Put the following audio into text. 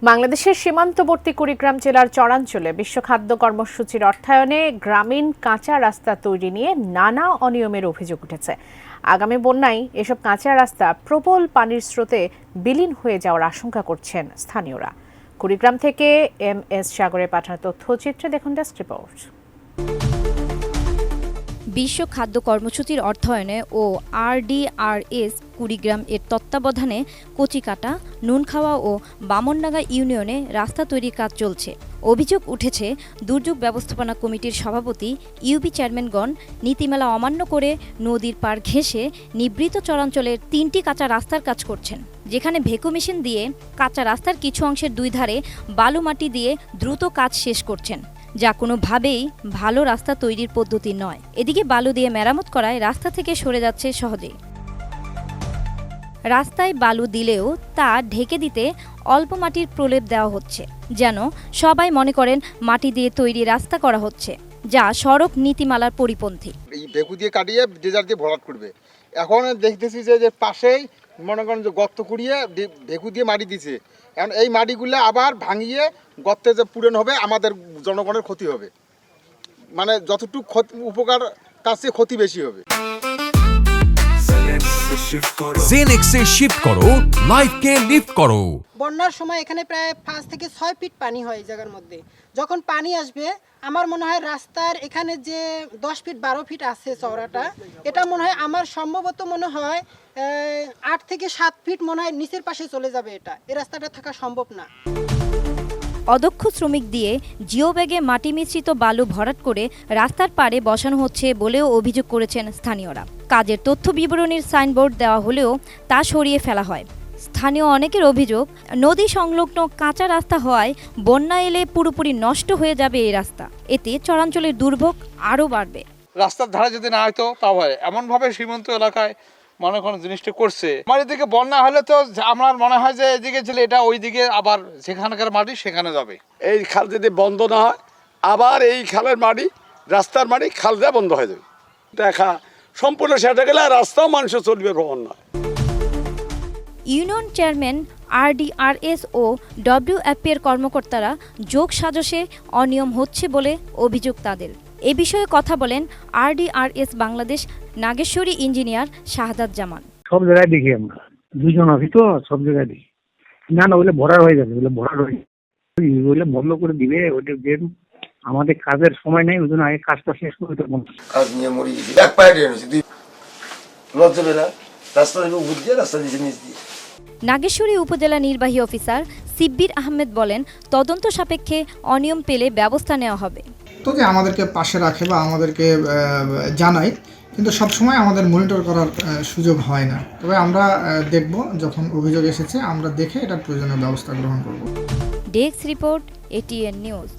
বাংলাদেশের সীমান্তবর্তী কুড়িগ্রাম জেলার চরাঞ্চলে বিশ্ব খাদ্য কর্মসূচির অর্থায়নে গ্রামীণ কাঁচা রাস্তা তৈরি নিয়ে নানা অনিয়মের অভিযোগ উঠেছে। আগামী বন্যায় এসব কাঁচা রাস্তা প্রবল পানির স্রোতে বিলীন হয়ে যাওয়ার আশঙ্কা করছেন স্থানীয়রা। কুড়িগ্রাম থেকে MS সাগরে পাঠানো তথ্যচিত্রে দেখুন ডেস্ক রিপোর্ট। বিশ্ব খাদ্য কর্মসূচির অর্থায়নে ও RDRS কুড়িগ্রাম এর তত্ত্বাবধানে কচিকাটা, নুনখাওয়া ও বামনডাঙ্গা ইউনিয়নে রাস্তা তৈরির কাজ চলছে। অভিযোগ উঠেছে দুর্যোগ ব্যবস্থাপনা কমিটির সভাপতি ইউপি চেয়ারম্যানগণ নীতিমালা অমান্য করে নদীর পাড় ঘেঁষে নিবৃত চরাঞ্চলের 3টি কাঁচা রাস্তার কাজ করছেন, যেখানে ভেকু মেশিন দিয়ে কাঁচা রাস্তার কিছু অংশের দুই ধারে বালু মাটি দিয়ে দ্রুত কাজ শেষ করছেন, যা কোনোভাবেই ভালো রাস্তা তৈরির পদ্ধতি নয়। এদিকে বালু দিয়ে মেরামত করায় রাস্তা থেকে সরে যাচ্ছে সহজেই। রাস্তায় বালু দিলেও তা ঢেকে দিতে অল্প মাটির প্রলেপ দেওয়া হচ্ছে, যেন সবাই মনে করেন মাটি দিয়ে তৈরি রাস্তা করা হচ্ছে, যা সড়ক নীতিমালার পরিপন্থী। এই ভেকু দিয়ে কাটিয়ে ডেজার দিয়ে ভরাট করবে। এখন দেখতেছি যে পাশেই মনে করেন যে গর্ত কুড়িয়ে ভেকু দিয়ে মাটি দিছে। এখন এই মাটিগুলো আবার ভাঙিয়ে গর্তে যে পূরণ হবে, আমাদের জনগণের ক্ষতি হবে। মানে যতটুকু উপকার তার চেয়ে ক্ষতি বেশি হবে। জেনেক্সে শিফট করো, লাইফকে লিফট করো। বন্যার সময় এখানে প্রায় 5 থেকে 6 ফিট পানি হয় এই জায়গার মধ্যে। যখন পানি আসবে, আমার মনে হয় রাস্তার এখানে যে 10 ফিট 12 ফিট আছে চওড়াটা, এটা মনে হয় আমার সম্ভবত মনে হয় 8 থেকে 7 ফিট মনে হয় নিচের পাশে চলে যাবে। এই রাস্তাটা থাকা সম্ভব না। অদক্ষ শ্রমিক দিয়ে জিও ব্যাগে মাটি মিশ্রিত বালু ভরাট করে রাস্তার পাড়ে বসানো হচ্ছে বলেও অভিযোগ করেছেন স্থানীয়রা। কাজের তথ্য বিবরণীর সাইনবোর্ড দেওয়া হলেও তা সরিয়ে ফেলা হয়। স্থানীয় অনেকের অভিযোগ, নদী সংলগ্ন কাঁচা রাস্তা হওয়ায় বন্যা এলে পুরোপুরি নষ্ট হয়ে যাবে এই রাস্তা। এতে চরাঞ্চলের দুর্ভোগ আরও বাড়বে। রাস্তার ধারে যদি না হয়তো তাও হয়, এমনভাবে সীমান্ত এলাকায় মনে করেন জিনিসটা করছে। আমার এদিকে বন্যা হলে তো আমার মনে হয় যে এদিকে ছিল এটা ওই দিকে আবার যেখানকার মাটি সেখানে যাবে। এই খাল যদি বন্ধ না হয়, আবার এই খালের মাটি রাস্তার মাটি খাল দিয়ে বন্ধ হয়ে যাবে। দেখা সম্পূর্ণ সেটা গেলে রাস্তাও মানুষ চলবে ভ্রমণ নয়। ইউনিয়ন চেয়ারম্যান, RDRS ও WFP এর কর্মকর্তারা যোগ সাজশে অনিয়ম হচ্ছে বলে অভিযোগ তাদের। এ বিষয়ে কথা বলেন RDRS বাংলাদেশ নাগেশ্বরী ইঞ্জিনিয়ার শাহাদাত জামান। সব জায়গায় দেখি আমরা, দুজন আছি তো, সব জায়গায় দেখি। না বলে ভরার হয়ে যাবে, বলে ভরার হয়ে বলে বন্ধ করে দিবে। ওটা যে আমাদের কাজের সময় নেই, ওই জন্য আগে কাজটা শেষ করে দেবো। কাজ নিয়ে মরি গেছি, এক পায়ে দুই লজ্জা বেলা রাস্তা উপর দিয়ে রাস্তা দিয়েছে নিচ দিয়ে। নাগেশ্বরী উপজেলা নির্বাহী অফিসার সিব্বির আহমেদ বলেন, তদন্ত সাপেক্ষে অনিয়ম পেলে ব্যবস্থা নেওয়া হবে। তো যে আমাদেরকে পাশে রাখে বা আমাদেরকে জানায়, কিন্তু সবসময় আমাদের মনিটর করার সুযোগ হয় না। তবে আমরা দেখব, যখন অভিযোগ এসেছে আমরা দেখে এটার প্রয়োজনীয় ব্যবস্থা গ্রহণ করব। Desk report, ATN news.